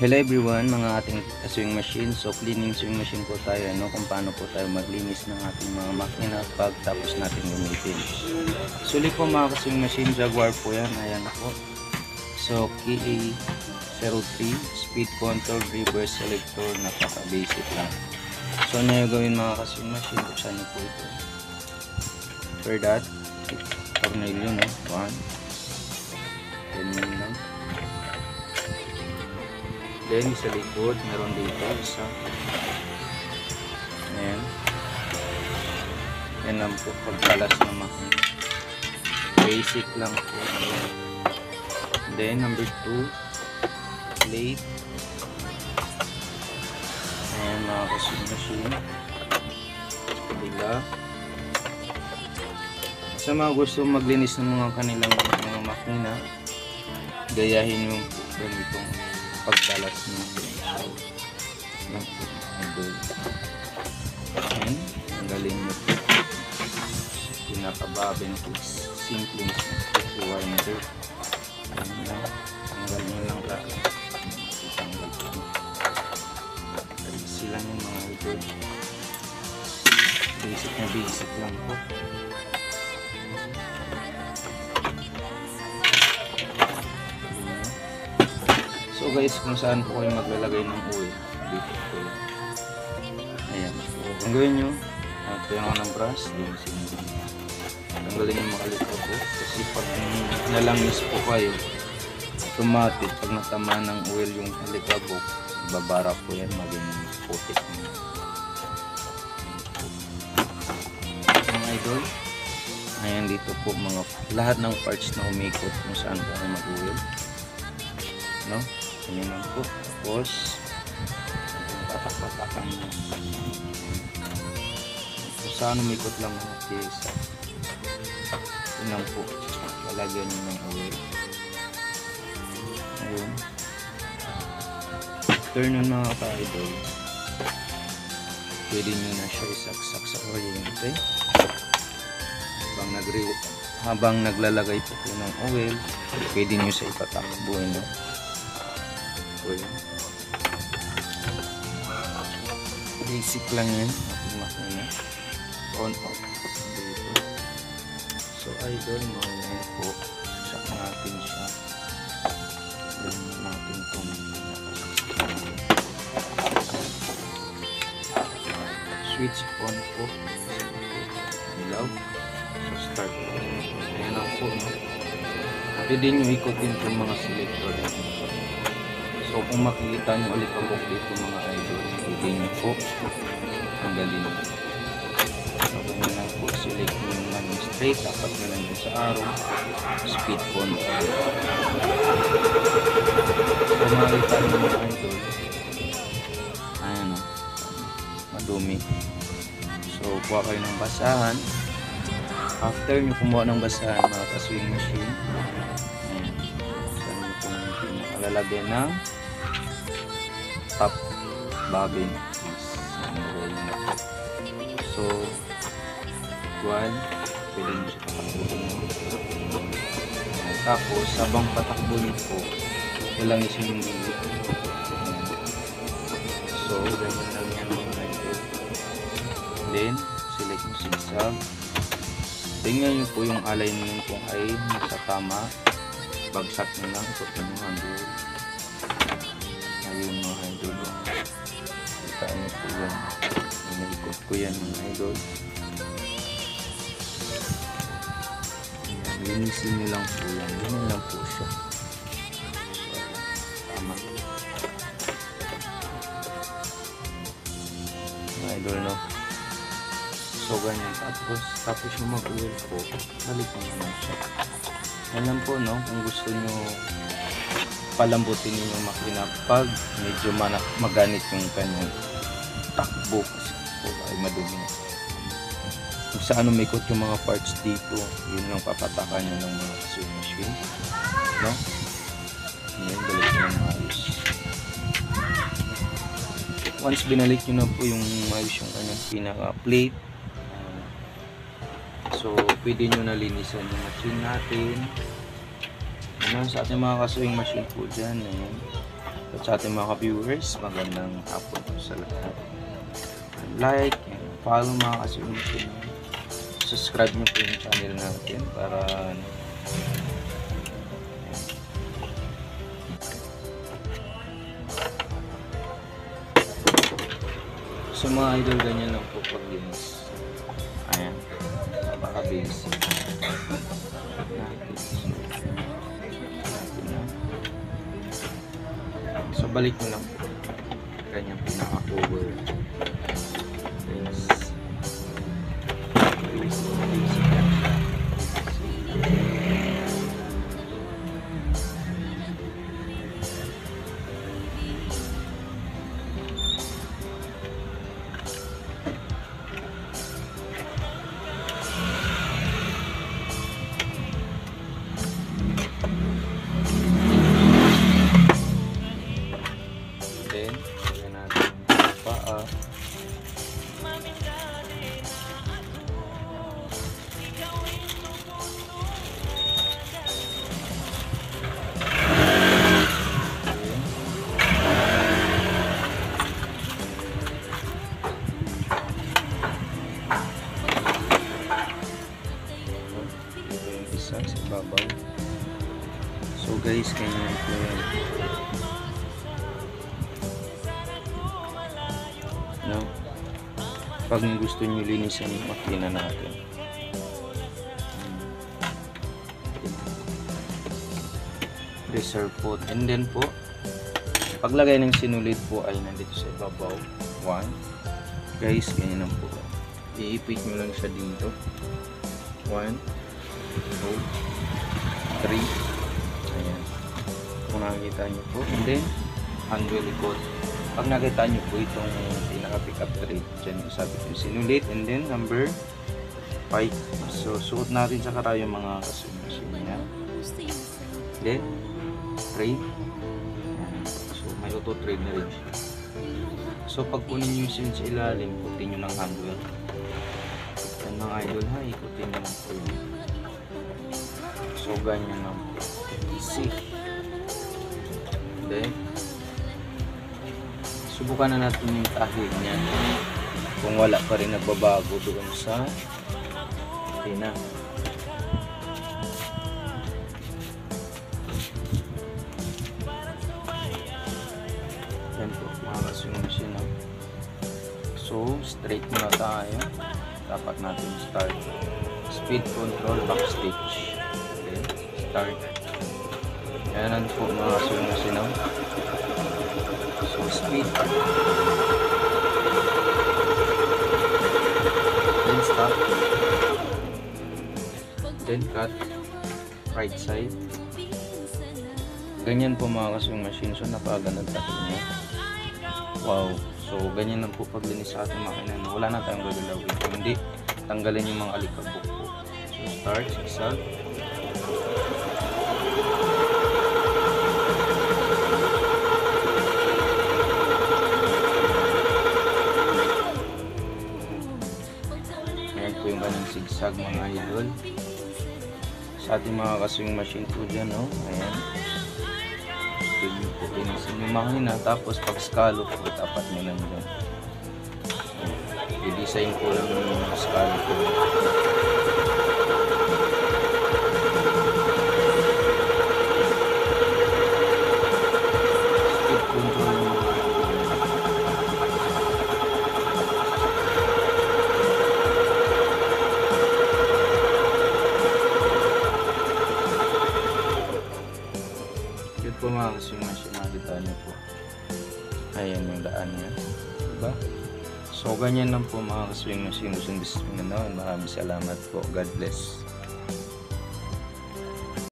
Hello everyone, mga ating sewing machine. So cleaning sewing machine po tayo, kung paano po tayo maglinis ng ating mga makina pagtapos natin gamitin. Sulit po mga sewing machine, Jaguar po yan, ayan po. So KA03 speed control reverse selector, napaka basic lang. So ano yung gawin mga sewing machine, buksan niyo po ito. For that, tornilyo, 1, ganyan lang. Then sa likod, meron dito isa. Ayan. Yan lang po pagkalas ng makina. Basic lang po. Then number 2, plate. Ayan mga sewing machine. Kabila. Sa mga gusto maglinis ng mga kanilang mga makina, gayahin yung ganitong pagkalas ng and tanggalin nyo po pinakababin po simple winder. Tanggal nyo lang lahat, tanggal po sila yung mga idol. Basic lang po. So guys, kung saan po kayo maglalagay ng oil, dito po yan. Ayan. So, ang gawin nyo, tuyan ako ng brush, tanggalin yung makalito po. Kasi pag nalangis po kayo, automatic, pag natama ng oil yung alikabok, babara po yan, maging putik nyo. Mga idol, ayan dito po lahat ng parts na umikot kung saan po kayo mag-oil. No? Ganyan lang po. Tapos patak-patakan nyo. So, saan umikot lang mga pyesa. Yun lang po. Lalagyan nyo ng oil. Ayun. After nun mga ka-idol, pwede nyo na siya isaksak sa kuryente. Habang naglalagay po ng oil, pwede nyo sa ipatakbo. Basic lang yan, makina on off dito. So idol, mga po sak natin siya, ganyan natin itong switch on po, ilaw. So start, ayan lang po, pwede nyo ikutin itong mga selector. So kung makikita nyo ulit ang dito mga idol, pwede nyo po tanggalin. So kung lang po select nyo naman straight, dapat na lang sa arrow, speed control. So makikita nyo mga idol, ayan o, madumi. So kuha kayo ng basahan. After nyo kumuha ng basahan mga ka-sewing machine, ayan, saan nyo po nakalagyan ng top bobbin. So 1, pwede nyo siya patakbuhin. Tapos habang patakbuhin po, walang isin yung gilid. So ganyan lang yan mga idol. Then select mo zigzag. Tingnan nyo po yung alignment kung ay nasa tama. Bagsak nyo lang, ikot nyo yung handle. Ayun mga idol, kita nyo po yan, inaikot ko yan mga idol. Linisin nyo lang po yan, ganyan lang po siya. So, tama mga idol, no? So ganyan, tapos yung mag-oil po, balik nyo naman siya. Yan lang po, no? Kung gusto nyo palambutin yung makina pag medyo maganit yung kanyang takbo kasi po ay madumi. Kung saan umikot yung mga parts dito, yun lang papatakan nyo ng mga sewing machine, no? Ngayon balik nyo ng maayos. Once binalik nyo na po yung maayos yung kanyang pinaka plate, so pwede nyo na linisan yung machine natin. Sa ating mga ka-sewing machine po dyan, At sa ating mga viewers, magandang hapon po sa lahat. Like and follow mga kasunusin. Subscribe nyo po yung channel natin para so mga idol, ganyan lang po paglinis. Ayan, napaka-basic natin. So balik mo lang po kanyang pinaka-cover. Yes. Basic lang siya. Sa babaw. So guys, ganyan po yan. No? Pag gusto nyo linisan yung makina natin, reserve po. And then po, paglagay ng sinulid po ay nandito sa babaw. 1. Guys, ganyan lang po. Iipit nyo lang siya dito. 1, 2, 3. Ayan. Kung nakikita nyo po. And then, handle ikot. Pag nakita nyo po itong pinaka-pick up thread, dyan yung sabi ko sinulit. And then, number 5. So, suot natin sa karayo mga kasunasin niya. Then, 3. So, may auto thread na rin siya. So, pag kunin nyo yung sa ilalim, ikutin nyo ng handle. Yan mga idol ha, ikutin nyo ng po. So, ganyan lang po. Easy. Then, subukan na natin yung tahig niya. Kung wala pa rin nagbabago doon sa pina. Yan po, mga kasunusin. So, straight muna tayo. Dapat natin start. Speed control, backstitch. Start. Yan po mga kasunusin. So speed. Then stop. Then cut. Right side. Ganyan po mga kasung machine. So napaganda tayo niya. Wow. So ganyan lang po paglinis sa ating makina. Wala na tayong gagalawin. Hindi tanggalin yung mga alikabok po. So start. Zigzag. Yung ganang sigsag mga idol sa ating mga kaswing machine po dyan, no? Ayan, gusto nyo po linisin yung makina, tapos pag scallop po tapat nyo lang dyan. I-design po lang yung scallop po. Speed control. Po mga kaswing machine, nakita nyo po. Ayan yung daan niya, diba? So ganyan lang po mga kaswing machine. Maraming salamat po. God bless.